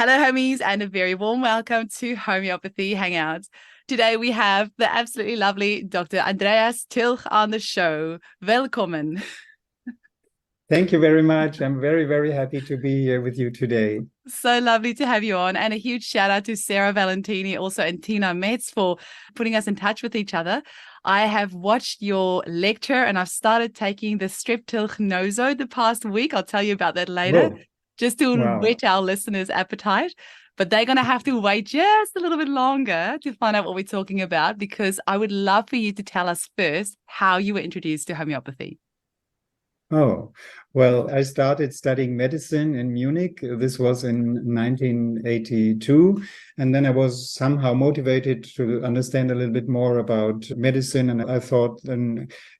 Hello, homies, and a very warm welcome to Homeopathy Hangouts. Today we have the absolutely lovely Dr. Andreas Tilch on the show. Welcome. Thank you very much. I'm very, very happy to be here with you today. So lovely to have you on. And a huge shout out to Sarah Valentini also and Tina Metz for putting us in touch with each other. I have watched your lecture and I've started taking the Streptococcus Nosode the past week. I'll tell you about that later. Whoa. Just to Wow. whet our listeners' appetite. But they're going to have to wait just a little bit longer to find out what we're talking about, because I would love for you to tell us first how you were introduced to homeopathy. Oh, well, I started studying medicine in Munich. This was in 1982. And then I was somehow motivated to understand a little bit more about medicine. And I thought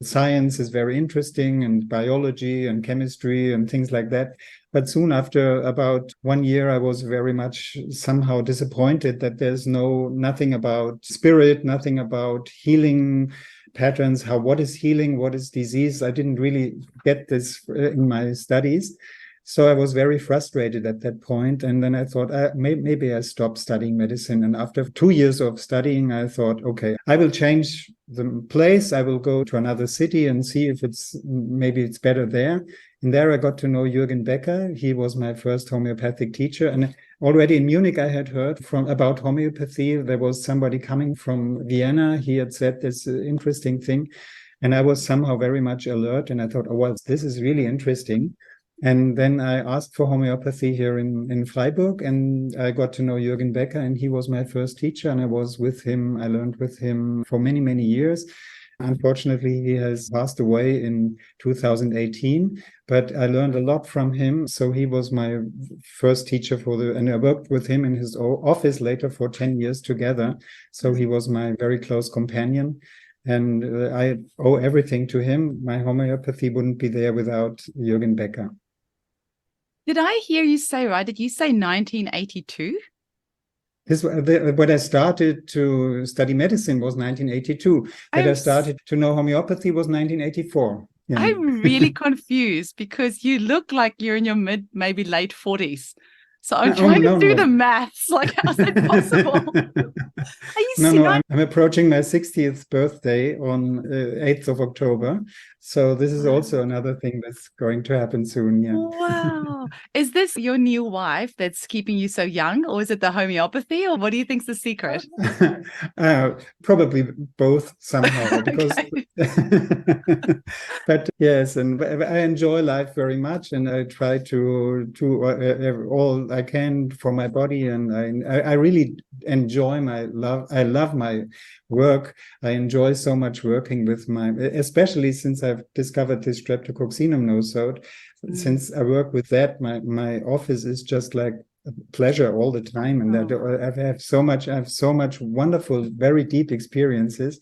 science is very interesting, and biology and chemistry and things like that. But soon after about 1 year, I was very much somehow disappointed that there's nothing about spirit, nothing about healing patterns, what is healing, what is disease. I didn't really get this in my studies. So I was very frustrated at that point. And then I thought, maybe I stop studying medicine. And after 2 years of studying, I thought, okay, I will change the place. I will go to another city and see if maybe it's better there. And there I got to know Jürgen Becker. He was my first homeopathic teacher. And already in Munich, I had heard about homeopathy. There was somebody coming from Vienna. He had said this interesting thing. And I was somehow very much alert. And I thought, oh, well, this is really interesting. And then I asked for homeopathy here in Freiburg, and I got to know Jürgen Becker, and he was my first teacher. And I was with him. I learned with him for many, many years. Unfortunately, he has passed away in 2018, but I learned a lot from him. So he was my first teacher and I worked with him in his office later for 10 years together. So he was my very close companion. And I owe everything to him. My homeopathy wouldn't be there without Jürgen Becker. Did I hear you say right? Did you say 1982? When I started to study medicine was 1982. That I started to know homeopathy was 1984. Yeah. I'm really confused because you look like you're in your maybe late 40s. So I'm trying to do the maths. Like, how's that possible? Are you No, I'm approaching my 60th birthday on 8th of October. So this is also another thing that's going to happen soon. Yeah. Wow. Is this your new wife that's keeping you so young, or is it the homeopathy, or what do you think's the secret? Probably both somehow, because but yes, and I enjoy life very much, and I try to all I can for my body, and I really enjoy my love. I love my work. I enjoy so much working with especially since I've discovered this Streptococcinum nosode. Since I work with that, my office is just like a pleasure all the time, and I have so much wonderful, very deep experiences.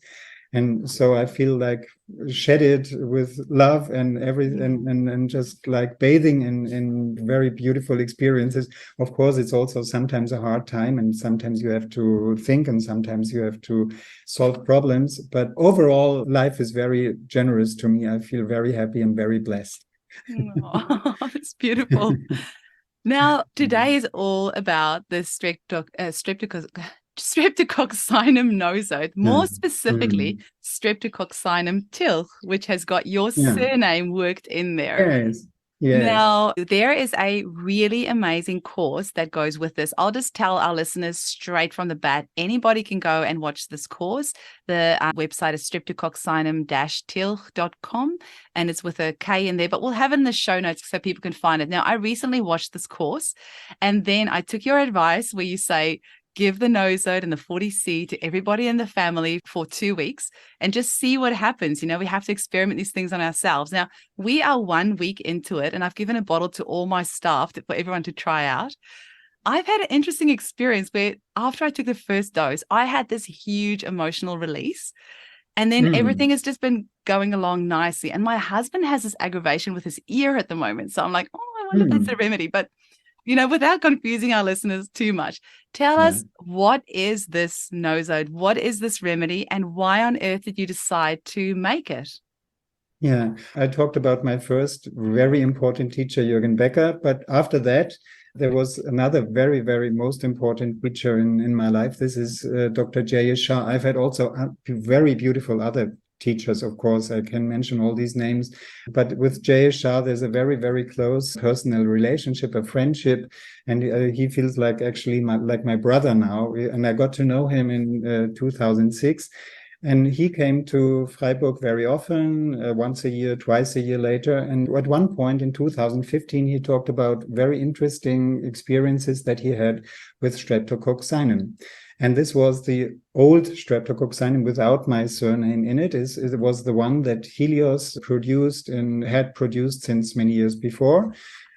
And so I feel like shedded with love and and just like bathing in very beautiful experiences. Of course, it's also sometimes a hard time, and sometimes you have to think, and sometimes you have to solve problems. But overall, life is very generous to me. I feel very happy and very blessed. Oh, it's beautiful. Now, today is all about the Streptococcinum nosode, more specifically Streptococcinum Tilch, which has got your surname worked in there. Yes. Yes. Now, there is a really amazing course that goes with this. I'll just tell our listeners straight from the bat, anybody can go and watch this course. The website is streptococcinum-tilch.com, and it's with a K in there, but we'll have it in the show notes so people can find it. Now, I recently watched this course, and then I took your advice where you say, give the nosode and the 40C to everybody in the family for 2 weeks and just see what happens. You know, we have to experiment these things on ourselves. Now, we are 1 week into it, and I've given a bottle to all my staff for everyone to try out. I've had an interesting experience where after I took the first dose, I had this huge emotional release. And then everything has just been going along nicely. And my husband has this aggravation with his ear at the moment. So I'm like, oh, I wonder if that's a remedy. But you know, without confusing our listeners too much, tell us, what is this nosode? What is this remedy? And why on earth did you decide to make it? Yeah, I talked about my first very important teacher, Jürgen Becker. But after that, There was another very, very most important teacher in my life. This is Dr. Jayesh Shah. I've had also very beautiful other teachers, of course. I can mention all these names. But with Jayesh Shah, there's a very, very close personal relationship, a friendship. And he feels like actually like my brother now. And I got to know him in 2006. And he came to Freiburg very often, once a year, twice a year later. And at one point in 2015, he talked about very interesting experiences that he had with Streptococcinum. And this was the old Streptococcinum without my surname in it. It was the one that Helios produced and had produced since many years before.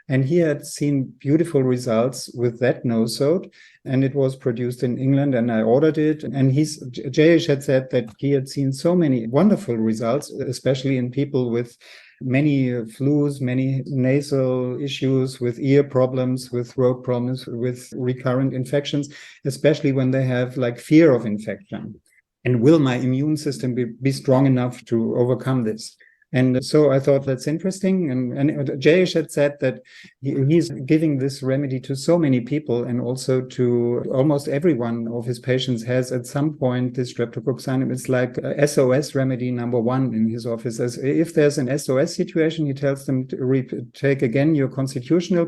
And he had seen beautiful results with that nosode, and it was produced in England, and I ordered it. And Jayesh had said that he had seen so many wonderful results, especially in people with many flus, many nasal issues, with ear problems, with throat problems, with recurrent infections, especially when they have like fear of infection. And will my immune system be strong enough to overcome this? And so I thought that's interesting. And Jayesh had said that he's giving this remedy to so many people, and also to almost every one of his patients has at some point this Streptococcinum. It's like a SOS remedy #1 in his office. As if there's an SOS situation, he tells them to take again your constitutional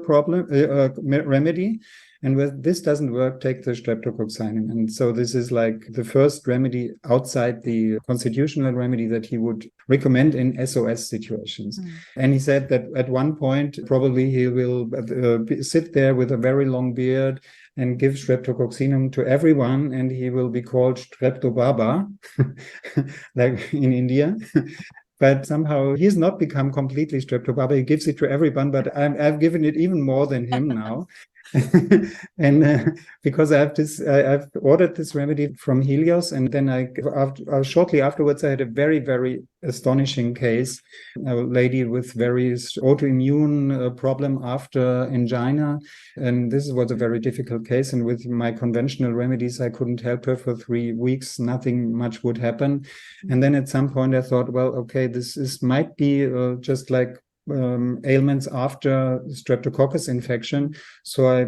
remedy. And when this doesn't work, take the Streptococcinum. And so this is like the first remedy outside the constitutional remedy that he would recommend in SOS situations. And he said that at one point, probably he will sit there with a very long beard and give Streptococcinum to everyone, and he will be called Streptobaba, like in India. But somehow he's not become completely Streptobaba. He gives it to everyone, but I've given it even more than him now. And because I've ordered this remedy from Helios, and then shortly afterwards I had a very, very astonishing case. A lady with various autoimmune problem after angina, and this was a very difficult case. And with my conventional remedies, I couldn't help her for 3 weeks. Nothing much would happen. And then at some point I thought, well, okay, this might be just like ailments after Streptococcus infection. So I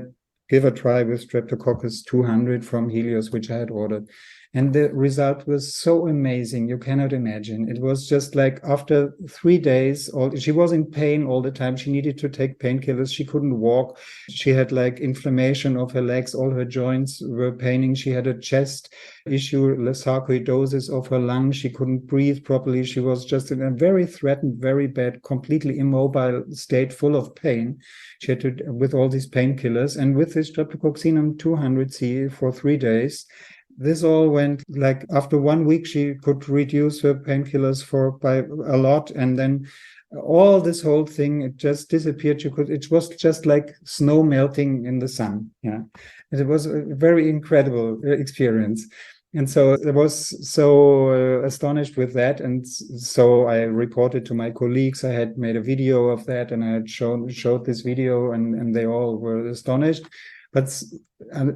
give a try with Streptococcus 200 from Helios, which I had ordered. And the result was so amazing. You cannot imagine. It was just like after 3 days, she was in pain all the time. She needed to take painkillers. She couldn't walk. She had like inflammation of her legs. All her joints were paining. She had a chest issue, sarcoidosis of her lungs. She couldn't breathe properly. She was just in a very threatened, very bad, completely immobile state, full of pain. She had to, with all these painkillers. And with this Streptococcinum 200C for 3 days, this all went like after 1 week, she could reduce her painkillers by a lot. And then all this whole thing, it just disappeared. It was just like snow melting in the sun. Yeah. It was a very incredible experience. And so I was so astonished with that. And so I reported to my colleagues. I had made a video of that, and I had showed this video, and they all were astonished. But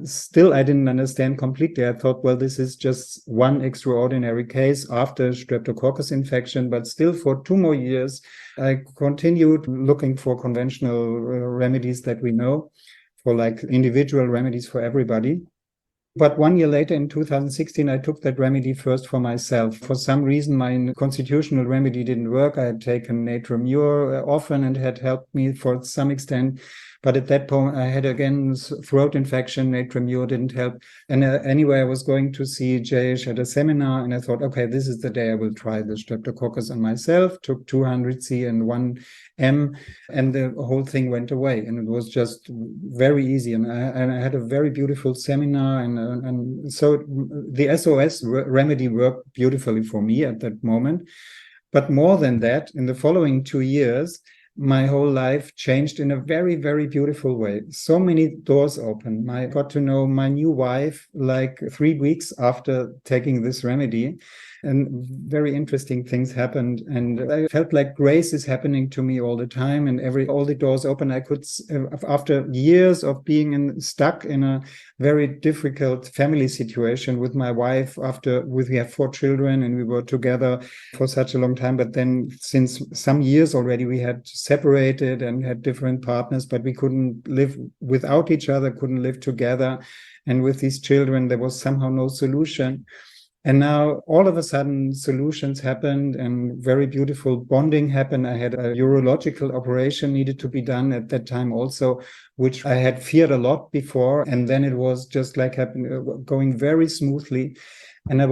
still, I didn't understand completely. I thought, well, this is just one extraordinary case after Streptococcus infection. But still, for 2 more years, I continued looking for conventional remedies that we know, for like individual remedies for everybody. But 1 year later, in 2016, I took that remedy first for myself. For some reason, my constitutional remedy didn't work. I had taken Natrum Mur often, and had helped me for some extent. But at that point, I had again throat infection. Natrum Mur didn't help. And anyway, I was going to see Jayesh at a seminar, and I thought, okay, this is the day I will try the Streptococcus on myself. Took 200C and 1M, and the whole thing went away. And it was just very easy. And I had a very beautiful seminar, and so the SOS remedy worked beautifully for me at that moment. But more than that, in the following 2 years, my whole life changed in a very, very beautiful way. So many doors opened. I got to know my new wife like 3 weeks after taking this remedy. and very interesting things happened. And I felt like grace is happening to me all the time, and all the doors open. I could, after years of being stuck in a very difficult family situation with my wife, we have 4 children and we were together for such a long time. But then since some years already, we had separated and had different partners, but we couldn't live without each other, couldn't live together. And with these children, there was somehow no solution. And now all of a sudden solutions happened and very beautiful bonding happened. I had a urological operation needed to be done at that time also, which I had feared a lot before. And then it was just like going very smoothly. And I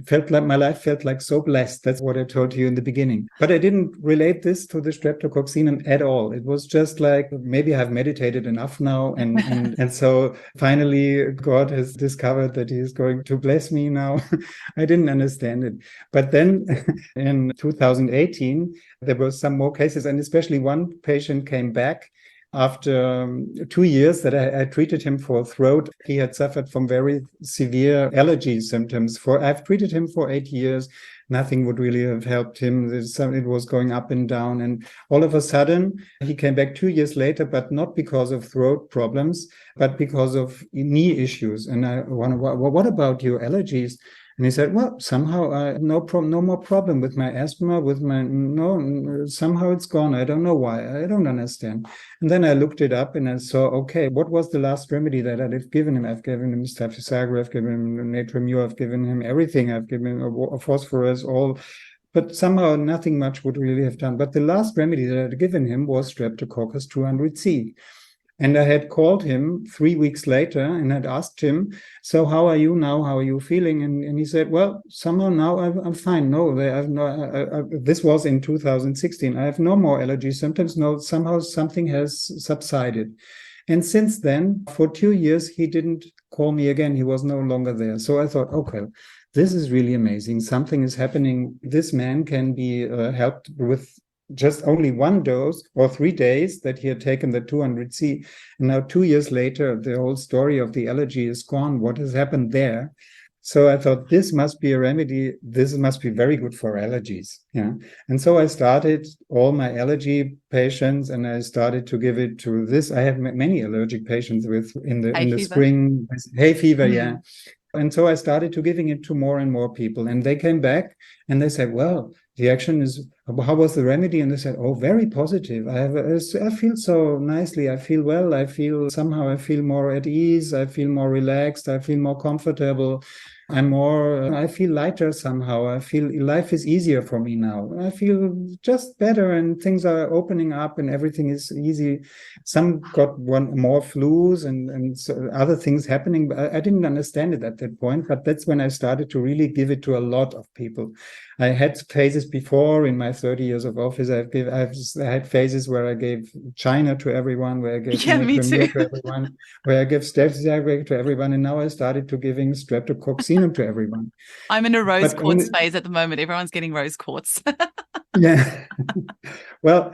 felt like my life felt like so blessed. That's what I told you in the beginning. But I didn't relate this to the Streptococcinum at all. It was just like, maybe I've meditated enough now. And so finally, God has discovered that he is going to bless me now. I didn't understand it. But then in 2018, there were some more cases, and especially one patient came back after 2 years that I treated him for throat. He had suffered from very severe allergy symptoms. I've treated him for 8 years. Nothing would really have helped him. It was going up and down. And all of a sudden, he came back 2 years later, but not because of throat problems, but because of knee issues. And I wonder, what about your allergies? And he said, well, somehow no more problem with my asthma, somehow it's gone. I don't know why. I don't understand. And then I looked it up and I saw, okay, what was the last remedy that I've given him? I've given him Staphysagra, I've given him Natrium, I've given him everything. I've given him a phosphorus, but somehow nothing much would really have done. But the last remedy that I'd given him was Streptococcus 200C. And I had called him 3 weeks later and had asked him, so how are you now? How are you feeling? And he said, well, somehow now I'm fine. No, this was in 2016. I have no more allergy symptoms. No, somehow something has subsided. And since then, for 2 years, he didn't call me again. He was no longer there. So I thought, okay, this is really amazing. Something is happening. This man can be helped with just only 1 dose or 3 days that he had taken the 200C. And now 2 years later, the whole story of the allergy is gone. What has happened there? So I thought this must be a remedy. This must be very good for allergies. Yeah. And so I started all my allergy patients and I started to give it to this. I have many allergic patients in the spring, hay fever. Yeah. And so I started to giving it to more and more people. And they came back and they said, well, the action is, how was the remedy? And they said, oh, very positive. I feel so nicely. I feel well. I feel more at ease. I feel more relaxed. I feel more comfortable. I feel lighter somehow. I feel life is easier for me now. I feel just better and things are opening up and everything is easy. Some got more flus and so other things happening. I didn't understand it at that point, but that's when I started to really give it to a lot of people. I had phases before in my 30 years of office. I had phases where I gave China to everyone, where I gave to everyone, where I gave Streptococcus to everyone, and now I started to giving Streptococcinum to everyone. I'm in a rose quartz phase at the moment. Everyone's getting rose quartz. Yeah. Well,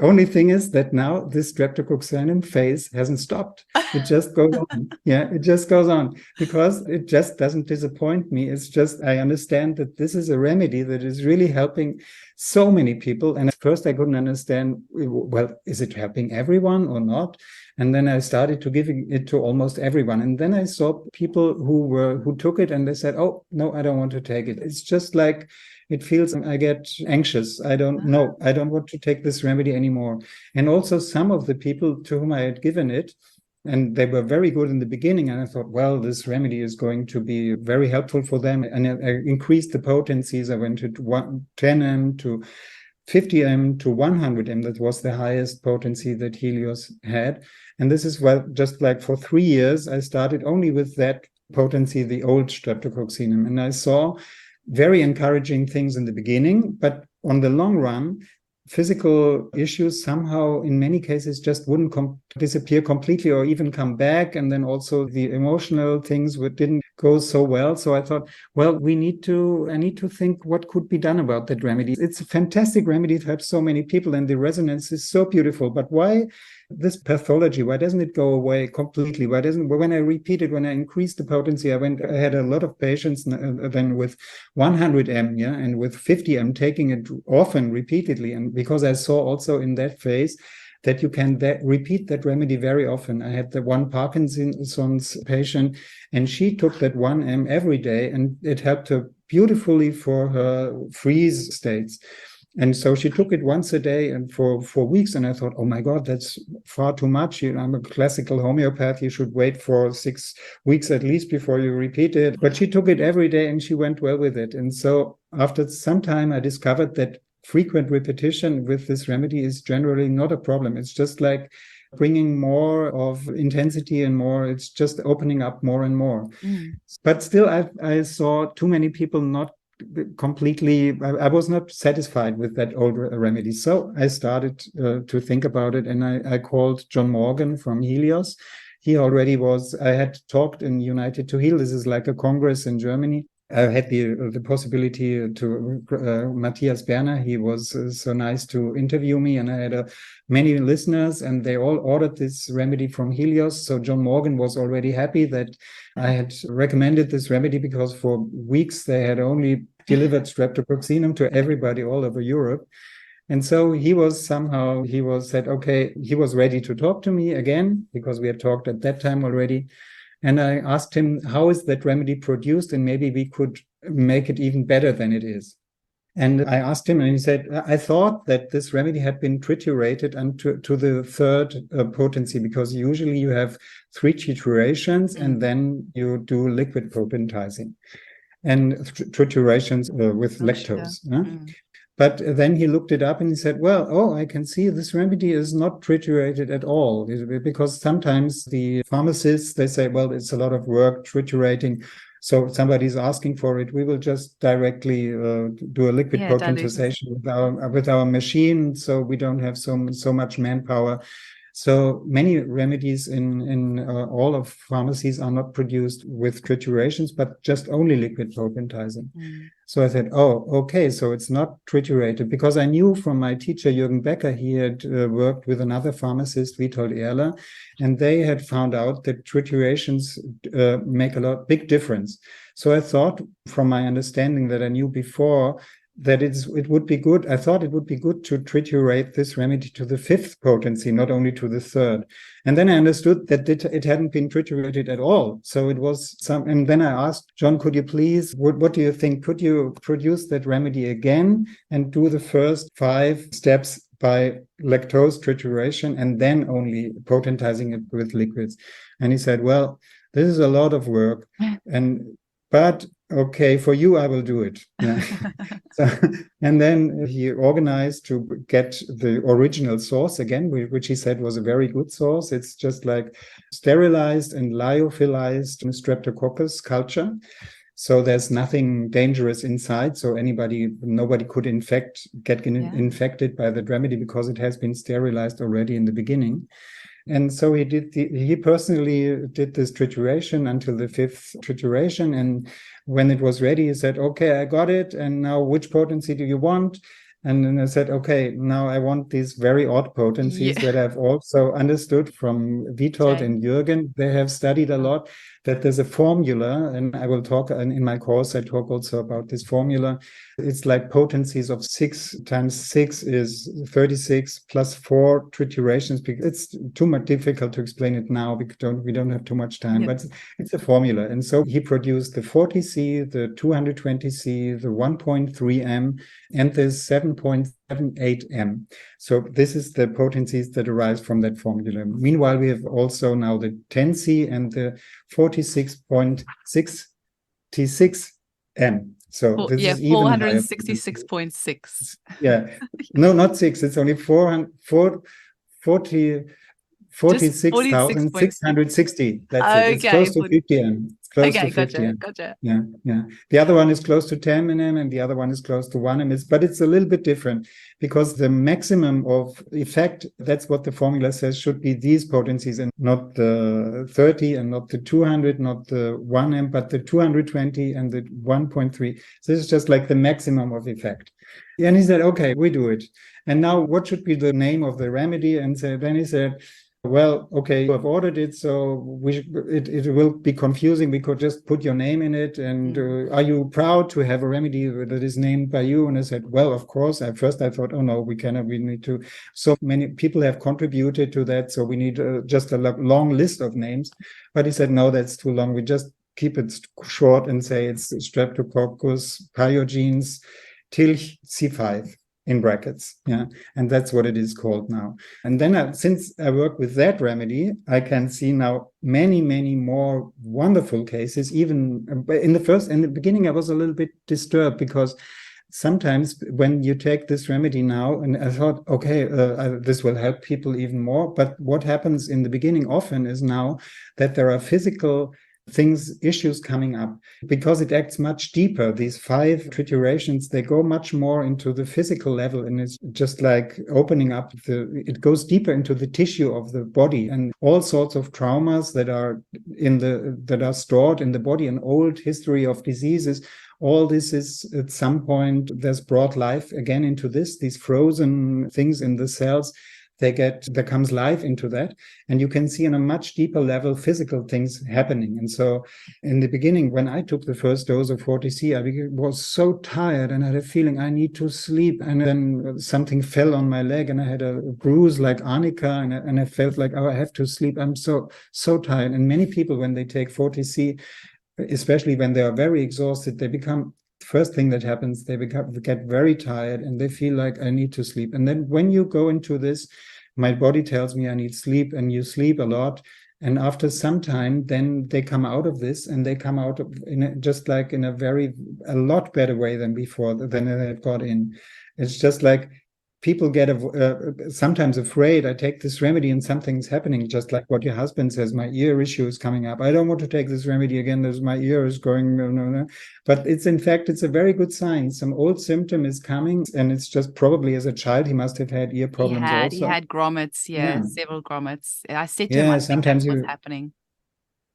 only thing is that now this Streptococcinum phase hasn't stopped. It just goes on. Yeah, it just goes on because it just doesn't disappoint me. It's just, I understand that this is a remedy that is really helping so many people. And at first I couldn't understand, well, is it helping everyone or not? And then I started to giving it to almost everyone. And then I saw people who took it and they said, oh, no, I don't want to take it. It's just like, it feels I get anxious. I don't know. I don't want to take this remedy anymore. And also some of the people to whom I had given it, and they were very good in the beginning. And I thought, well, this remedy is going to be very helpful for them. And I increased the potencies. I went to 10 m to 50 m to 100 m. That was the highest potency that Helios had. And this is just like for 3 years, I started only with that potency, the old Streptococcinum. And I saw very encouraging things in the beginning, but on the long run, physical issues somehow in many cases just wouldn't disappear completely or even come back. And then also the emotional things didn't go so well. So I thought, well, I need to think what could be done about that remedy. It's a fantastic remedy to help so many people and the resonance is so beautiful. But why this pathology, why doesn't it go away completely? When I repeat it, when I increase the potency, I had a lot of patients then with 100 m, yeah, and with 50 m taking it often repeatedly. And because I saw also in that phase that you can repeat that remedy very often. I had the one Parkinson's patient, and she took that 1 m every day, and it helped her beautifully for her freeze states. And so she took it once a day and for weeks. And I thought, oh my God, that's far too much. I'm a classical homeopath. You should wait for 6 weeks at least before you repeat it. But she took it every day and she went well with it. And so after some time, I discovered that frequent repetition with this remedy is generally not a problem. It's just like bringing more of intensity and more, it's just opening up more and more. But still, I saw too many people not completely, I was not satisfied with that old remedy. So I started to think about it, and I called John Morgan from Helios. He already was, I had talked in United to Heal. This is like a congress in Germany. I had the possibility to Matthias Berner. He was so nice to interview me, and I had many listeners, and they all ordered this remedy from Helios. So John Morgan was already happy that I had recommended this remedy, because for weeks they had only delivered Streptococcinum to everybody all over Europe. And so he said, okay, he was ready to talk to me again, because we had talked at that time already. And I asked him, how is that remedy produced? And maybe we could make it even better than it is. And I asked him, and he said, I thought that this remedy had been triturated to the third potency, because usually you have 3 triturations and then you do liquid potentizing and triturations with lactose. Sure. But then he looked it up and he said, well, I can see this remedy is not triturated at all, because sometimes the pharmacists, they say, well, it's a lot of work triturating. So somebody's asking for it. We will just directly do a liquid potentization with our machine. So we don't have so much manpower. So many remedies in all of pharmacies are not produced with triturations, but just only liquid potentizing. So I said, oh, okay, so it's not triturated, because I knew from my teacher, Jürgen Becker, he had worked with another pharmacist, Witold Erler, and they had found out that triturations make a big difference. So I thought, from my understanding that I knew before, that it would be good. I thought it would be good to triturate this remedy to the 5th potency, not only to the 3rd. And then I understood that it hadn't been triturated at all. So it was and then I asked John, could you please, what do you think? Could you produce that remedy again and do the first 5 steps by lactose trituration and then only potentizing it with liquids? And he said, well, this is a lot of work. But okay, for you, I will do it. Yeah. And then he organized to get the original source again, which he said was a very good source. It's just like sterilized and lyophilized Streptococcus culture. So there's nothing dangerous inside. So nobody could get infected by the remedy, because it has been sterilized already in the beginning. And so he personally did this trituration until the 5th trituration. And when it was ready, he said, okay, I got it. And now which potency do you want? And then I said, okay, now I want these very odd potencies that I've also understood from Witold and Jürgen. They have studied a lot, that there's a formula, and I will talk in my course, I talk also about this formula. It's like potencies of 6 times 6 is 36 plus 4 triturations. It's too much difficult to explain it now, because we don't have too much time, but it's a formula. And so he produced the 40C, the 220C, the 1.3 M, and the 7.78 M. So this is the potencies that arise from that formula. Meanwhile, we have also now the 10C and the 46.66 M. So this is even 466.6. Yeah, no, not 6. It's only 46,660. That's it. It's close to 50 M. It's close to 50 M. Gotcha. Yeah. The other one is close to 10 M, and the other one is close to 1 M. But it's a little bit different, because the maximum of effect, that's what the formula says, should be these potencies, and not the 30 and not the 200, not the 1 M, but the 220 and the 1.3. So this is just like the maximum of effect. And he said, okay, we do it. And now what should be the name of the remedy? And so then he said, well, okay, you have ordered it, so it will be confusing. We could just put your name in it. And are you proud to have a remedy that is named by you? And I said, well, of course. At first I thought, oh no, we cannot, we need to. So many people have contributed to that. So we need just a long list of names. But he said, no, that's too long. We just keep it short and say it's Streptococcus, Piogenes, Tilch, C5. In brackets, yeah, and that's what it is called now. And then since I work with that remedy, I can see now many more wonderful cases. Even in the beginning, I was a little bit disturbed because sometimes when you take this remedy now, and I thought, okay, this will help people even more. But what happens in the beginning often is now that there are physical issues coming up, because it acts much deeper. These 5 triturations, they go much more into the physical level, and it's just like opening up it goes deeper into the tissue of the body, and all sorts of traumas that are stored in the body, an old history of diseases. All this is at some point, there's brought life again into these frozen things in the cells. There comes life into that, and you can see on a much deeper level physical things happening. And so in the beginning, when I took the first dose of 40C, I was so tired and I had a feeling I need to sleep. And then something fell on my leg and I had a bruise like Arnica, and I felt like, oh, I have to sleep. I'm so tired. And many people, when they take 40C, especially when they are very exhausted, first thing that happens, they get very tired and they feel like I need to sleep. And then when you go into this, my body tells me I need sleep, and you sleep a lot. And after some time, then they come out of this, and they come out just like in a lot better way than before, than they had got in. It's just like people get sometimes afraid. I take this remedy and something's happening, just like what your husband says, my ear issue is coming up. I don't want to take this remedy again. My ear is going, no. But in fact, it's a very good sign. Some old symptom is coming, and it's just probably as a child, he must have had ear problems also. He had grommets, several grommets. I said to him, I think sometimes that's what's happening.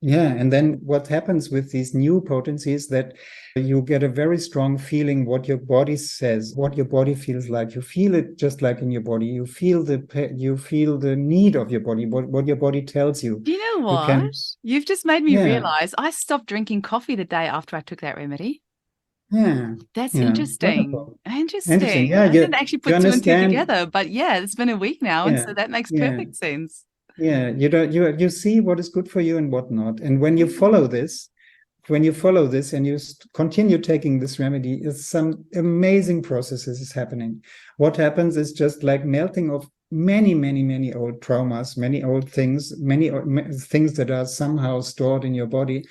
Yeah, and then what happens with these new potencies, that you get a very strong feeling what your body says, what your body feels like. You feel it just like in your body. You feel the need of your body, what your body tells you. Do you know what? You've just made me realize I stopped drinking coffee the day after I took that remedy. Yeah. That's interesting. Wonderful. Interesting. Yeah, I didn't actually put 2 and 2 together, but yeah, it's been a week now, and so that makes perfect sense. Yeah, you see what is good for you and what not. And when you follow this, and you continue taking this remedy, some amazing processes is happening. What happens is just like melting of many old traumas, many old things, many things that are somehow stored in your body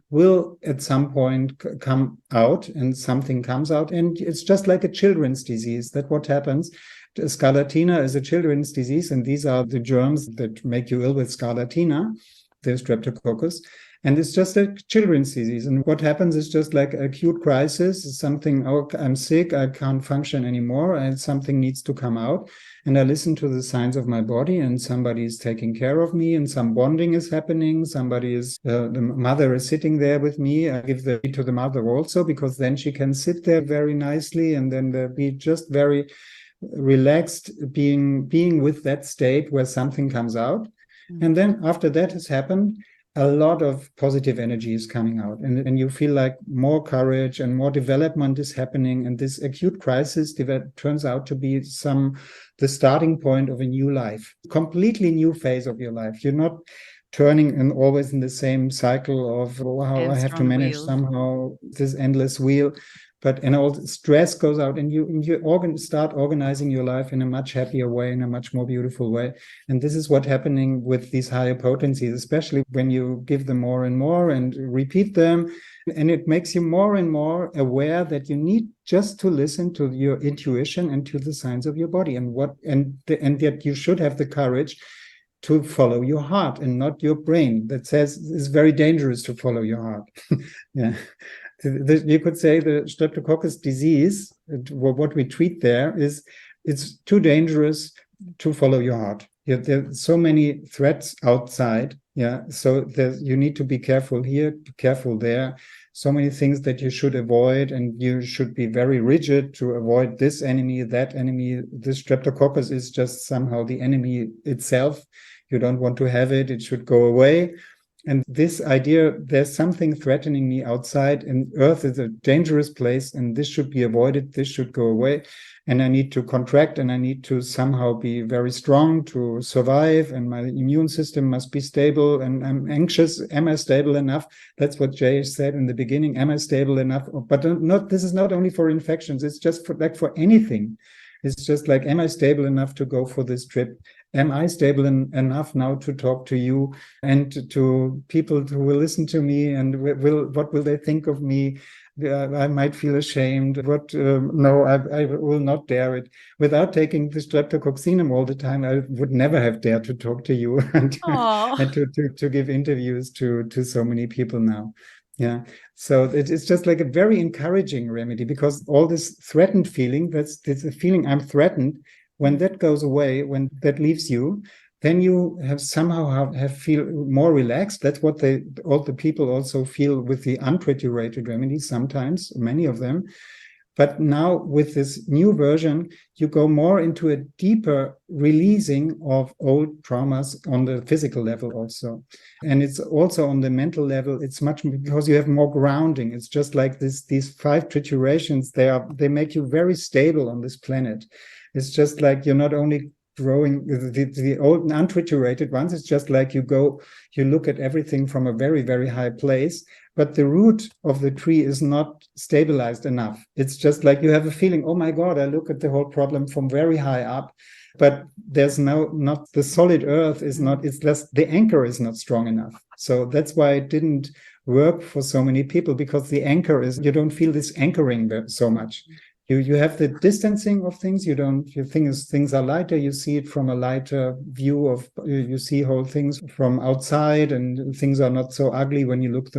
will at some point come out, and something comes out. And it's just like a children's disease. That what happens. Scarlatina is a children's disease, and these are the germs that make you ill with scarlatina, the Streptococcus. And it's just a children's disease. And what happens is just like acute crisis, something, oh, I'm sick, I can't function anymore, and something needs to come out. And I listen to the signs of my body, and somebody is taking care of me, and some bonding is happening. The mother is sitting there with me. I give the to the mother also, because then she can sit there very nicely, and then be just very relaxed, being with that state where something comes out. And then after that has happened, a lot of positive energy is coming out, and you feel like more courage and more development is happening. And this acute crisis turns out to be the starting point of a new life, completely new phase of your life. You're not turning and always in the same cycle of how I have to manage somehow this endless wheel. And all stress goes out, and you start organizing your life in a much happier way, in a much more beautiful way. And this is what's happening with these higher potencies, especially when you give them more and more and repeat them. And it makes you more and more aware that you need just to listen to your intuition and to the signs of your body, and that you should have the courage to follow your heart and not your brain that says it's very dangerous to follow your heart. Yeah. You could say the Streptococcus disease, what we treat there, it's too dangerous to follow your heart. There's so many threats outside. Yeah, so you need to be careful here, be careful there. So many things that you should avoid, and you should be very rigid to avoid this enemy, that enemy. This Streptococcus is just somehow the enemy itself. you don't want to have it, it should go away. And this idea, there's something threatening me outside, and Earth is a dangerous place, and this should be avoided, this should go away. And I need to contract, and I need to somehow be very strong to survive, and my immune system must be stable, and I'm anxious. Am I stable enough? That's what Jay said in the beginning. Am I stable enough? But this is not only for infections, it's just for anything. It's just like, am I stable enough to go for this trip? Am I stable enough now to talk to you and to people who will listen to me, and what will they think of me? I might feel ashamed. No, I will not dare it. Without taking the Streptococcinum all the time, I would never have dared to talk to you and to give interviews to so many people now. Yeah. So it's just like a very encouraging remedy, because all this threatened feeling, that's a feeling I'm threatened. When that goes away, when that leaves you, then you have somehow feel more relaxed. That's what all the people also feel with the untriturated remedies sometimes, many of them. But now with this new version, you go more into a deeper releasing of old traumas on the physical level also. And it's also on the mental level, it's much, because you have more grounding. It's just like these 5 triturations, they make you very stable on this planet. It's just like you're not only growing the old untriturated ones. It's just like you look at everything from a very, very high place, but the root of the tree is not stabilized enough. It's just like you have a feeling, oh my God, I look at the whole problem from very high up, but there's not the solid earth is not, it's just the anchor is not strong enough. So that's why it didn't work for so many people, because the anchor is, you don't feel this anchoring so much. You have the distancing of things. You think things are lighter. You see it from a lighter view of. You see whole things from outside, and things are not so ugly when you look at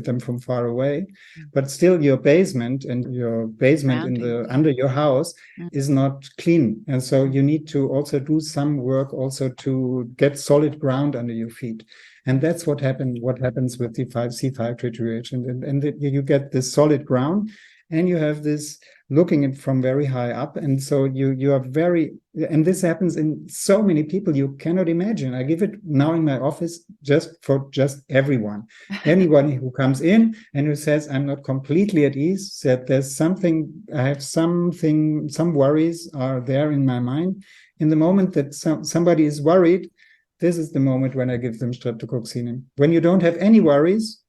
them from far away. But still, your basement under your house is not clean, and so you need to also do some work also to get solid ground under your feet. And that's what happens with the 5C5 trituration, and you get this solid ground. And you have this looking at from very high up. And so you are very, and this happens in so many people you cannot imagine. I give it now in my office for everyone. Anyone who comes in and who says, I'm not completely at ease, said there's something, I have some worries are there in my mind. In the moment that somebody is worried, this is the moment when I give them Streptococcinum. When you don't have any worries,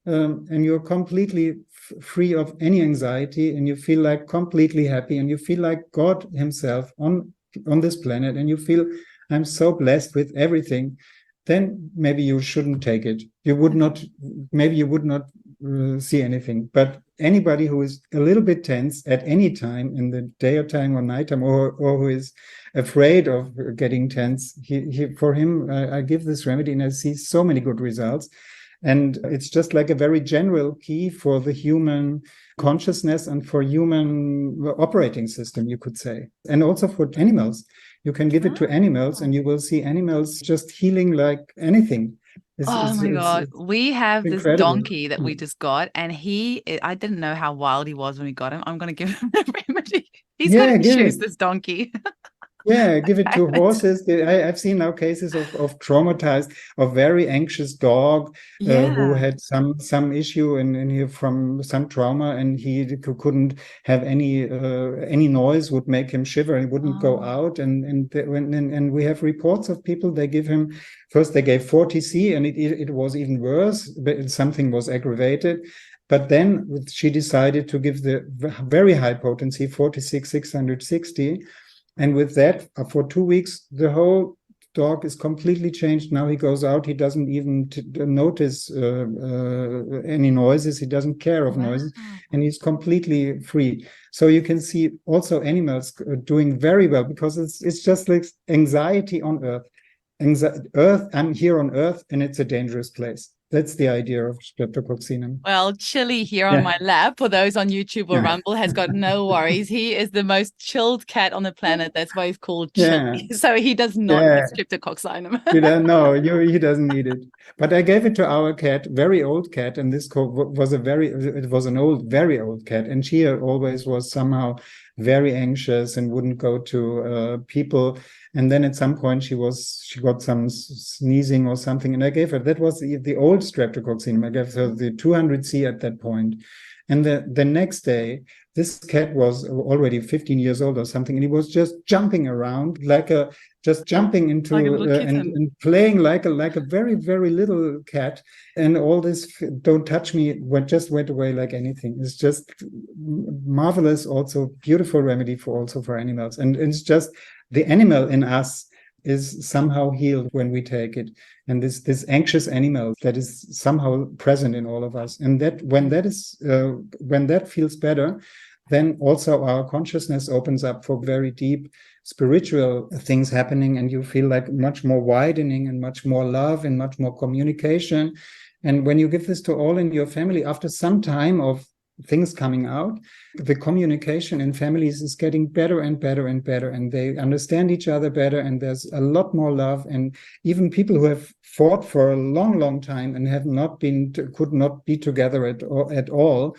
and you're completely free of any anxiety, and you feel like completely happy, and you feel like God himself on this planet, and you feel I'm so blessed with everything, then maybe you shouldn't take it. You would not see anything. But anybody who is a little bit tense at any time in the daytime or nighttime, or who is afraid of getting tense, for him, I give this remedy, and I see so many good results. And it's just like a very general key for the human consciousness and for human operating system, you could say. And also for animals. You can give it to animals, and you will see animals just healing like anything. My God. We have this donkey that we just got, and I didn't know how wild he was when we got him. I'm going to give him a remedy. He's going to choose this donkey. Yeah, give it to horses. I've seen now cases of traumatized, of very anxious dog who had some issue and from some trauma, and he couldn't have any noise would make him shiver and wouldn't go out. And we have reports of people, they give him, first they gave 40C, and it was even worse, but something was aggravated. But then she decided to give the very high potency, 46,660. And with that, for 2 weeks, the whole dog is completely changed. Now he goes out. He doesn't even notice any noises. He doesn't care of noises. And he's completely free. So you can see also animals doing very well, because it's just like anxiety on Earth. I'm here on Earth, and it's a dangerous place. That's the idea of Streptococcinum. Well, Chili here on my lap, for those on YouTube or Rumble, has got no worries. He is the most chilled cat on the planet. That's why he's called Chili. So he does not need Streptococcinum. He doesn't need it. But I gave it to our cat, very old cat, and this was an old, very old cat, and she always was somehow very anxious and wouldn't go to people. And then at some point she got some sneezing or something, and I gave her, that was the old Streptococcinum. I gave her the 200C at that point. And the next day, this cat was already 15 years old or something, and he was just jumping around just jumping into and playing like a very, very little cat. And all this "don't touch me" just went away like anything. It's just marvelous, also beautiful remedy for animals. And it's just the animal in us is somehow healed when we take it. And this anxious animal that is somehow present in all of us. And that when that feels better, then also our consciousness opens up for very deep spiritual things happening, and you feel like much more widening and much more love and much more communication. And when you give this to all in your family, after some time of things coming out, the communication in families is getting better and better and better, and they understand each other better, and there's a lot more love. And even people who have fought for a long, long time and could not be together at all,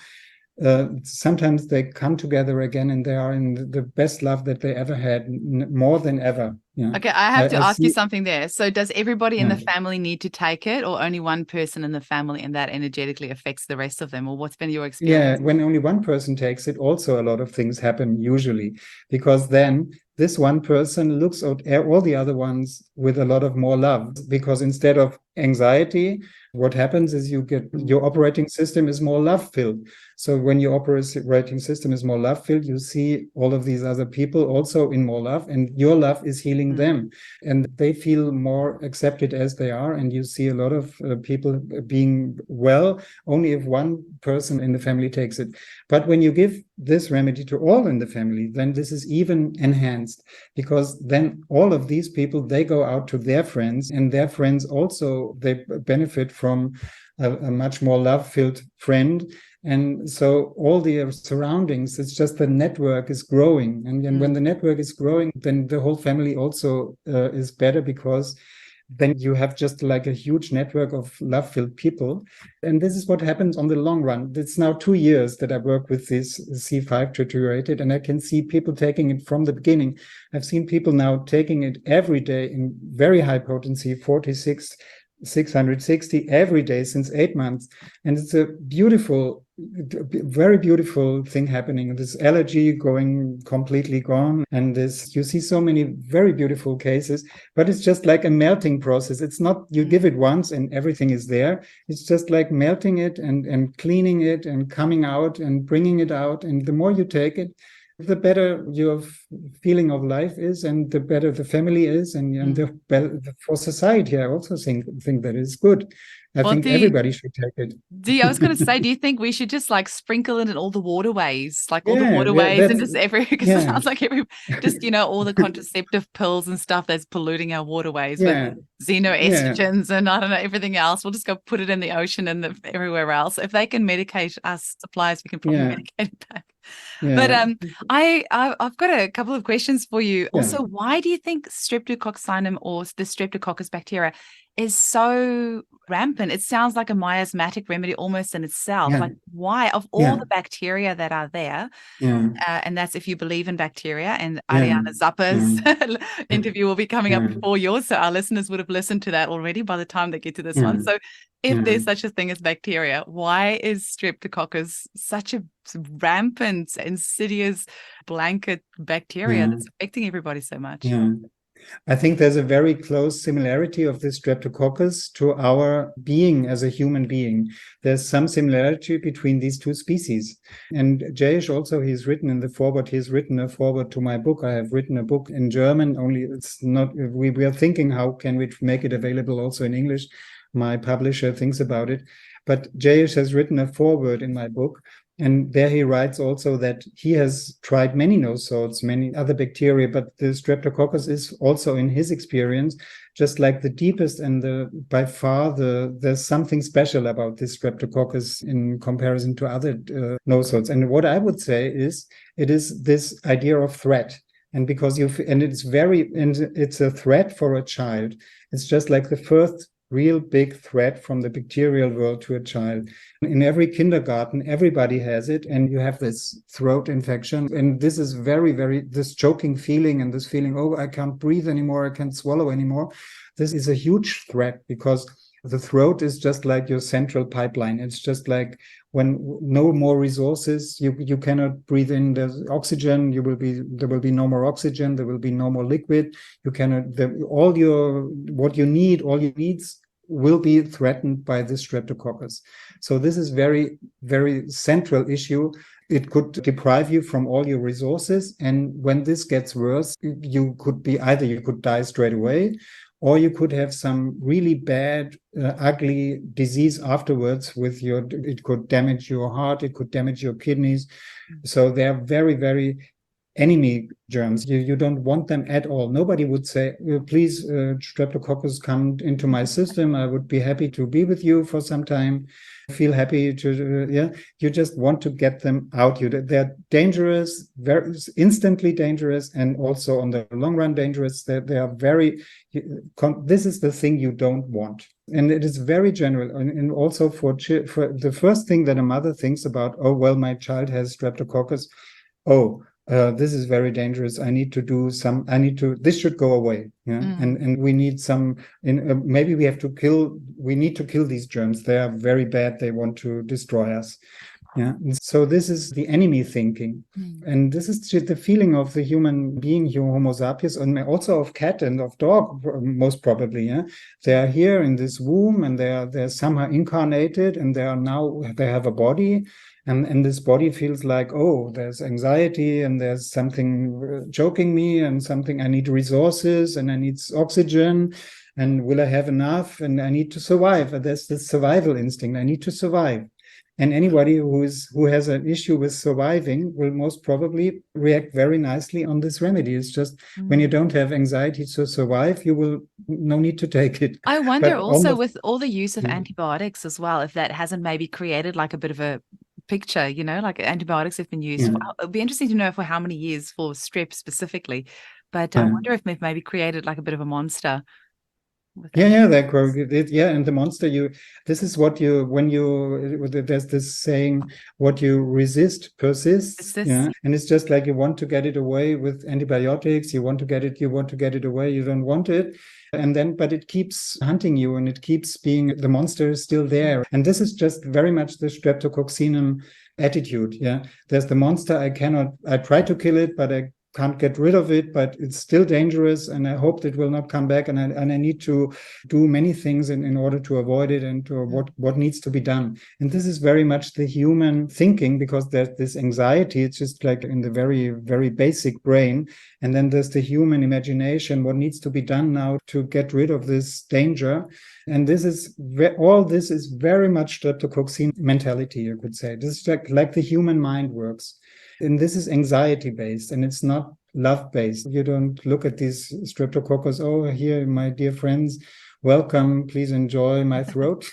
sometimes they come together again, and they are in the best love that they ever had, more than ever. Yeah. Okay, I have to ask you something there. So does everybody in the family need to take it, or only one person in the family, and that energetically affects the rest of them? Or what's been your experience? Yeah, when only one person takes it, also a lot of things happen usually, because then this one person looks at all the other ones with a lot of more love, because instead of anxiety, what happens is your operating system is more love-filled. So when your operating system is more love-filled, you see all of these other people also in more love, and your love is healing them, and they feel more accepted as they are. And you see a lot of people being well only if one person in the family takes it. But when you give this remedy to all in the family, then this is even enhanced, because then all of these people, they go out to their friends, and their friends also, they benefit from a much more love-filled friend. And so all the surroundings, it's just the network is growing. And when the network is growing, then the whole family also is better, because then you have just like a huge network of love-filled people. And this is what happens on the long run. It's now 2 years that I work with this C5 Triturated, and I can see people taking it from the beginning. I've seen people now taking it every day in very high potency, 46, 660 every day since 8 months. And it's a beautiful, very beautiful thing happening. This allergy going completely gone. And you see so many very beautiful cases, but it's just like a melting process. It's not, you give it once and everything is there. It's just like melting it and cleaning it and coming out and bringing it out. And the more you take it, the better your feeling of life is, and the better the family is, and the better for society. I also think that is good. I think everybody should take it. I was going to say, do you think we should just like sprinkle it in all the waterways, like all the waterways, and just because it sounds like all the contraceptive pills and stuff that's polluting our waterways with xenoestrogens and I don't know, everything else. We'll just go put it in the ocean and everywhere else. If they can medicate us suppliers, we can probably medicate it back. But I've got a couple of questions for you. Also, why do you think Streptococcinum, or the Streptococcus bacteria, is so rampant? It sounds like a miasmatic remedy almost in itself. Like, why, of all the bacteria that are there, and that's if you believe in bacteria, and Ariana Zappa's interview will be coming up before yours, so our listeners would have listened to that already by the time they get to this one. So if there's such a thing as bacteria, why is Streptococcus such a rampant, insidious blanket bacteria that's affecting everybody so much? I think there's a very close similarity of this Streptococcus to our being as a human being. There's some similarity between these two species. And Jayesh also, he's written in the foreword, he's written a foreword to my book. I have written a book in German, only it's not, we are thinking how can we make it available also in English. My publisher thinks about it. But Jayesh has written a foreword in my book. And there he writes also that he has tried many nosodes, many other bacteria, but the Streptococcus is also, in his experience, just like the deepest and by far there's something special about this Streptococcus in comparison to other nosodes. And what I would say is, it is this idea of threat. And because it's a threat for a child. It's just like the real big threat from the bacterial world to a child. In every kindergarten, everybody has it, and you have this throat infection. And this is very, this choking feeling and this feeling, oh, I can't breathe anymore, I can't swallow anymore. This is a huge threat because the throat is just like your central pipeline. It's just like when no more resources, you cannot breathe in the oxygen. There will be no more oxygen. There will be no more liquid. You cannot. All your needs will be threatened by this Streptococcus. So this is very, very central issue. It could deprive you from all your resources, and when this gets worse, you could die straight away, or you could have some really bad, ugly disease afterwards it could damage your heart, it could damage your kidneys. So they are very, very enemy germs. You don't want them at all. Nobody would say, please, Streptococcus, come into my system. I would be happy to be with you for some time. Feel happy to, you just want to get them out. They're dangerous, very instantly dangerous, and also on the long run dangerous. They are this is the thing you don't want. And it is very general. And also for the first thing that a mother thinks about, oh, well, my child has Streptococcus. This is very dangerous. This should go away. Yeah. And we need maybe we need to kill these germs. They are very bad. They want to destroy us. Yeah. So this is the enemy thinking. And this is the feeling of the human being, Homo sapiens, and also of cat and of dog, most probably. Yeah. They are here in this womb, and they're somehow incarnated, and they have a body. And this body feels like, oh, there's anxiety and there's something choking me and something, I need resources and I need oxygen, and will I have enough? And I need to survive. There's this survival instinct. I need to survive. And anybody who has an issue with surviving will most probably react very nicely on this remedy. It's just when you don't have anxiety to survive, you will no need to take it. I wonder also with all the use of antibiotics as well, if that hasn't maybe created like a bit of a picture, like antibiotics have been used. It'd be interesting to know for how many years for strep specifically, but I wonder if they've maybe created like a bit of a monster. And the monster, this is what there's this saying, what you resist persists. Yeah. And it's just like you want to get it away with antibiotics, you want to get it away, you don't want it. But it keeps hunting you, and it keeps being, the monster is still there. And this is just very much the Streptococcinum attitude. Yeah. There's the monster, I try to kill it, but I can't get rid of it, but it's still dangerous, and I hope it will not come back, and I need to do many things in order to avoid it, and to what needs to be done. And this is very much the human thinking, because there's this anxiety, it's just like in the very, very basic brain, and then there's the human imagination, what needs to be done now to get rid of this danger. And all this is very much Streptococcinum mentality, you could say. This is like the human mind works. And this is anxiety-based, and it's not love-based. You don't look at these Streptococcus, oh, here, my dear friends, welcome, please enjoy my throat.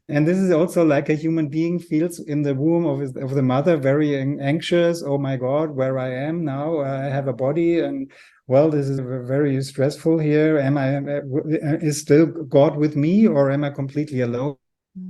And this is also like a human being feels in the womb of the mother, very anxious. Oh my God, where I am now, I have a body, and well, this is very stressful here. Is still God with me, or am I completely alone?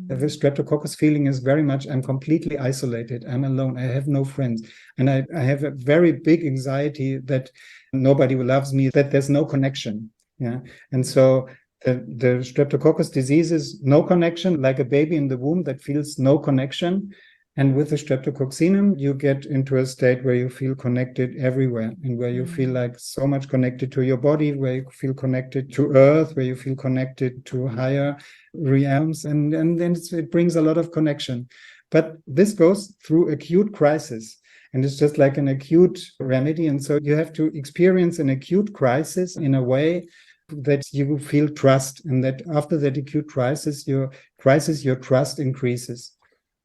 The Streptococcus feeling is very much, I'm completely isolated, I'm alone, I have no friends. And I have a very big anxiety that nobody loves me, that there's no connection. Yeah. And so the Streptococcus disease is no connection, like a baby in the womb that feels no connection. And with the Streptococcinum, you get into a state where you feel connected everywhere, and where you feel like so much connected to your body, where you feel connected to earth, where you feel connected to higher realms, and then it brings a lot of connection. But this goes through acute crisis, and it's just like an acute remedy. And so you have to experience an acute crisis in a way that you feel trust, and that after that acute crisis, your trust increases.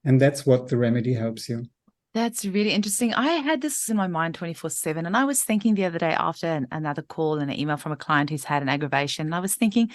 And that's what the remedy helps you. That's really interesting. I had this in my mind 24/7. And I was thinking the other day after another call and an email from a client who's had an aggravation. And I was thinking,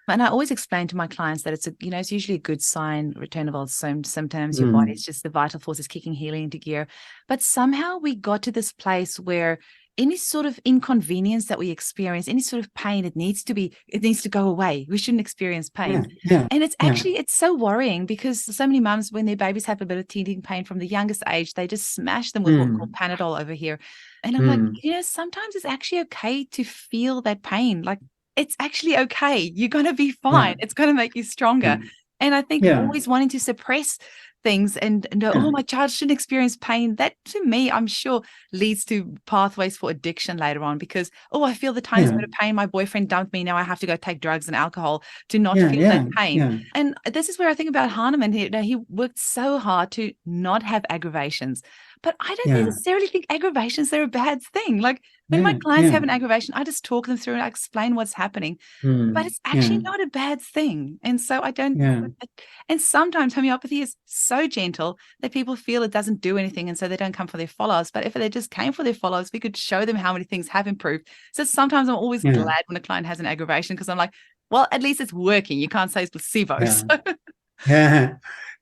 and I always explain to my clients that it's usually a good sign, return of old symptoms, your body's just, the vital force is kicking healing into gear. But somehow we got to this place where any sort of inconvenience that we experience, any sort of pain, it needs to go away. We shouldn't experience pain. And it's so worrying, because so many mums, when their babies have a bit of teething pain from the youngest age, they just smash them with what we call Panadol over here. And I'm like, sometimes it's actually okay to feel that pain. Like, it's actually okay. You're going to be fine. It's going to make you stronger. And I think always wanting to suppress things and know, oh, my child shouldn't experience pain, that to me, I'm sure, leads to pathways for addiction later on, because, oh, I feel the tiniest bit of pain. My boyfriend dumped me. Now I have to go take drugs and alcohol to not feel that pain. And this is where I think about Hahnemann. He worked so hard to not have aggravations. But I don't necessarily think aggravations are a bad thing. Like, when my clients have an aggravation, I just talk them through and I explain what's happening. But it's actually not a bad thing. And so I don't, and sometimes homeopathy is so gentle that people feel it doesn't do anything, and so they don't come for their follow-ups. But if they just came for their follow-ups, we could show them how many things have improved. So sometimes I'm always glad when a client has an aggravation, because I'm like, well, at least it's working. You can't say it's placebo.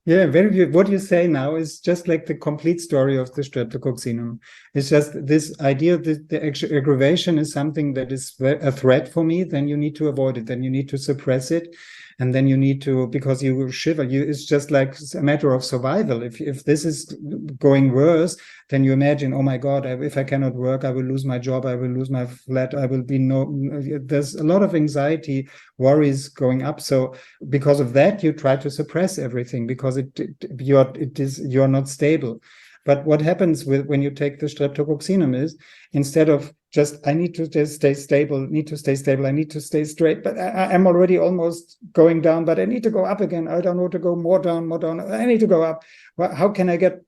Yeah, very good. What you say now is just like the complete story of the Streptococcinum. It's just this idea that the aggravation is something that is a threat for me, then you need to avoid it, then you need to suppress it. And then you need to, because you shiver, it's just like a matter of survival. If this is going worse, then you imagine, oh my God, if I cannot work, I will lose my job, I will lose my flat, I will be there's a lot of anxiety, worries going up. So because of that, you try to suppress everything, because you're not stable. But what happens when you take the Streptococcinum is, instead of just, I need to just stay stable, I need to stay straight, but I'm already almost going down, but I need to go up again. I don't want to go more down. I need to go up. Well, how can I get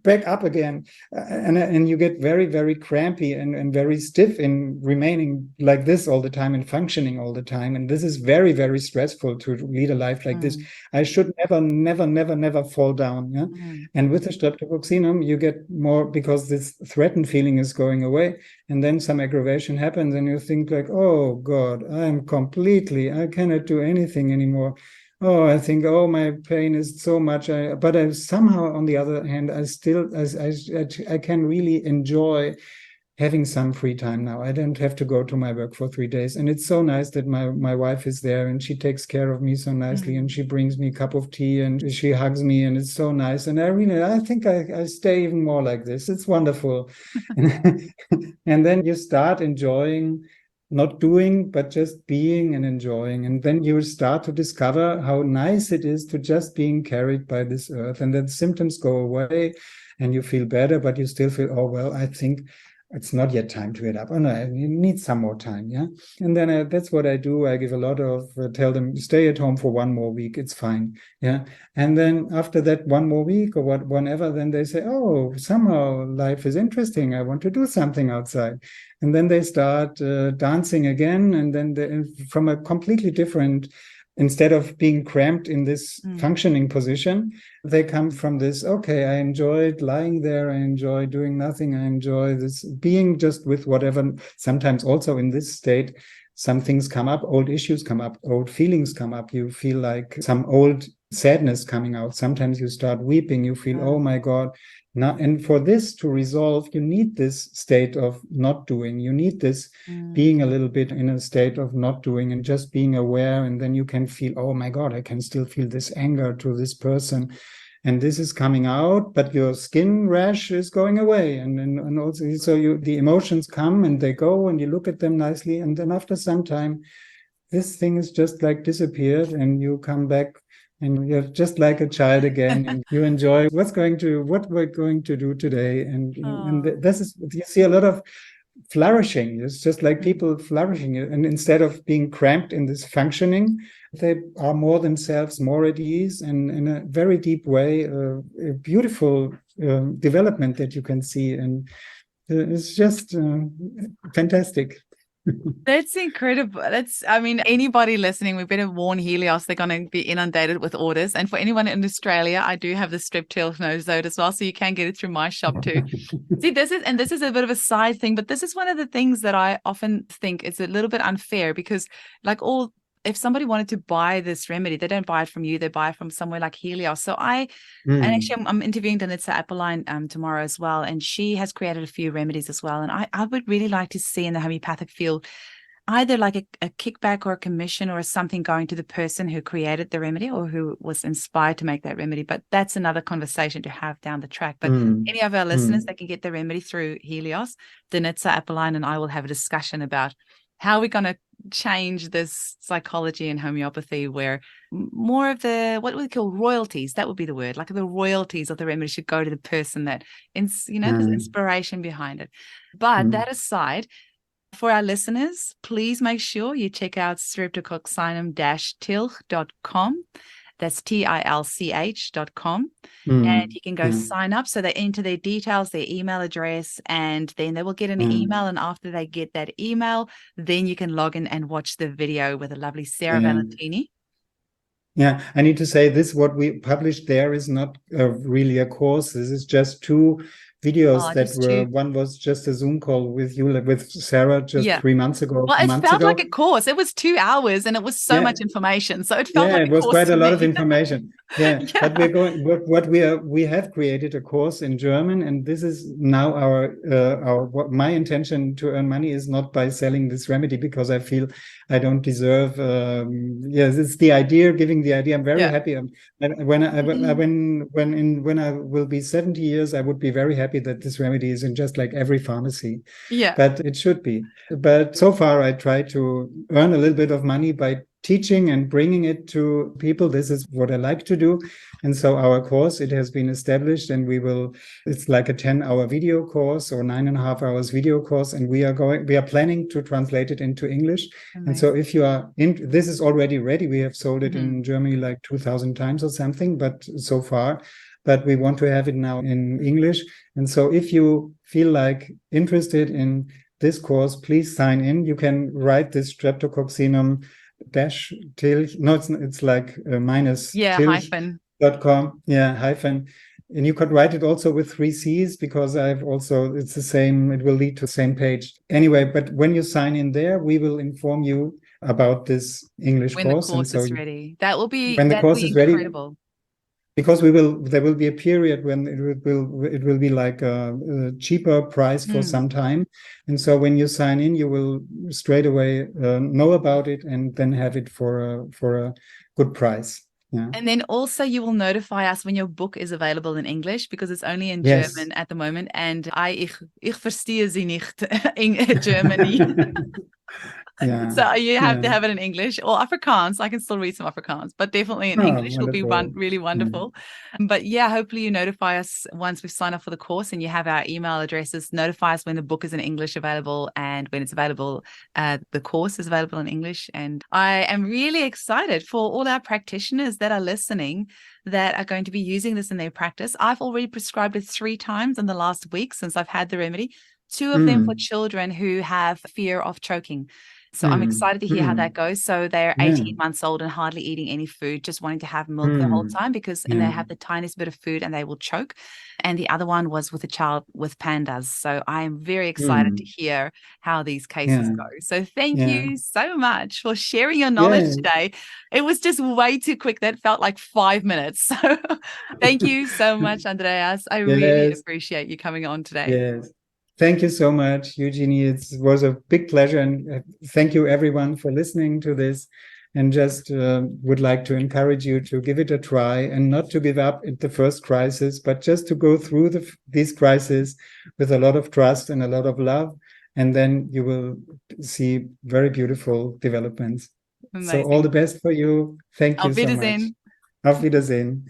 back up again? And you get very, very crampy and very stiff in remaining like this all the time and functioning all the time. And this is very, very stressful to lead a life like this. I should never fall down. And with the Streptococcinum, you get more, because this threatened feeling is going away. And then some aggravation happens and you think like, oh God, I cannot do anything anymore. Oh, I think, oh, my pain is so much. But I somehow, on the other hand, I can really enjoy having some free time now. I don't have to go to my work for 3 days. And it's so nice that my wife is there and she takes care of me so nicely and she brings me a cup of tea and she hugs me and it's so nice. And I think I stay even more like this. It's wonderful. And then you start enjoying, not doing, but just being and enjoying. And then you start to discover how nice it is to just being carried by this earth. And then symptoms go away and you feel better, but you still feel, oh, well, I think it's not yet time to get up. Oh, no, you need some more time. And then that's what I do. I give a lot of, tell them, stay at home for 1 more week. It's fine. And then after that 1 more week or whenever, then they say, oh, somehow life is interesting. I want to do something outside. And then they start dancing again. And then from a completely different, instead of being cramped in this functioning position, they come from this, okay, I enjoyed lying there, I enjoy doing nothing, I enjoy this being just with whatever. Sometimes also in this state, some things come up, old issues come up, old feelings come up. You feel like some old sadness coming out. Sometimes you start weeping, you feel, oh my God. Now, and for this to resolve, you need this state of not doing. You need this being a little bit in a state of not doing and just being aware. And then you can feel, oh my God, I can still feel this anger to this person. And this is coming out, but your skin rash is going away. And also, so the emotions come and they go and you look at them nicely. And then after some time, this thing is just like disappeared and you come back and you're just like a child again, and you enjoy what we're going to do today. And this is, you see a lot of flourishing. It's just like people flourishing. And instead of being cramped in this functioning, they are more themselves, more at ease, and in a very deep way, a beautiful development that you can see. And it's just fantastic. That's incredible. Anybody listening, we better warn Helios, they're going to be inundated with orders. And for anyone in Australia, I do have the Strep Nosode as well, so you can get it through my shop too. See, this is a bit of a side thing, but this is one of the things that I often think is a little bit unfair, because like all if somebody wanted to buy this remedy, they don't buy it from you, they buy it from somewhere like Helios. So and actually I'm interviewing Danitza Appeline tomorrow as well, and she has created a few remedies as well. And I would really like to see in the homeopathic field either like a kickback or a commission or something going to the person who created the remedy or who was inspired to make that remedy. But that's another conversation to have down the track. But any of our listeners that can get the remedy through Helios, Danitza Appeline and I will have a discussion about how we're going to change this psychology and homeopathy where more of the, what we call royalties, that would be the word, like the royalties of the remedy should go to the person that, there's inspiration behind it. But that aside, for our listeners, please make sure you check out streptococcinum-tilch.com. That's tilch.com. And you can go sign up. So they enter their details, their email address, and then they will get an email. And after they get that email, then you can log in and watch the video with the lovely Sarah Valentini. Yeah, I need to say this, what we published there is not really a course. This is just 2 videos that were, one was just a Zoom call with you, with Sarah, just 3 months ago. Well, it felt like a course. It was 2 hours and it was so much information. So it felt like it was quite a lot of information. But we're going, we have created a course in German, and this is now my intention to earn money is not by selling this remedy, because I feel I don't deserve, it's the idea, giving the idea. I'm very happy. When I will be 70 years, I would be very happy that this remedy is in just like every pharmacy. But it should be. But so far I try to earn a little bit of money by teaching and bringing it to people. This is what I like to do. And so our course, it has been established, and it's like a 10-hour video course or 9.5 hours video course. And we are planning to translate it into English. Amazing. And so if you are this is already ready. We have sold it in Germany like 2,000 times or something, but so far. But we want to have it now in English. And so if you feel like interested in this course, please sign in. You can write this Streptococcinum -tilch. No, it's like minus tilch.com. Hyphen. And you could write it also with 3 C's, because it's the same, it will lead to the same page. Anyway, but when you sign in there, we will inform you about this English course. When the course is ready. That will be, when the course is incredible. Ready. Because there will be a period when it will be like a cheaper price for some time. And so when you sign in, you will straight away know about it and then have it for a good price. Yeah. And then also you will notify us when your book is available in English, because it's only in German at the moment. And ich verstehe sie nicht in Germany. So you have to have it in English or Afrikaans. I can still read some Afrikaans, but definitely in English will be really wonderful. But hopefully you notify us once we've signed up for the course, and you have our email addresses. Notify us when the book is in English available, and when it's available, the course is available in English. And I am really excited for all our practitioners that are listening that are going to be using this in their practice. I've already prescribed it 3 times in the last week since I've had the remedy. 2 of them for children who have fear of choking. So I'm excited to hear how that goes. So they're 18 months old and hardly eating any food, just wanting to have milk the whole time, and they have the tiniest bit of food and they will choke. And the other one was with a child with pandas. So I am very excited to hear how these cases go. So thank you so much for sharing your knowledge today. It was just way too quick. That felt like 5 minutes. So thank you so much, Andreas. I really appreciate you coming on today. Yes. Thank you so much, Eugenie. It was a big pleasure, and thank you everyone for listening to this. And just would like to encourage you to give it a try and not to give up at the first crisis, but just to go through these crises with a lot of trust and a lot of love, and then you will see very beautiful developments. Amazing. So all the best for you. Thank you so much. Auf Wiedersehen. Auf Wiedersehen.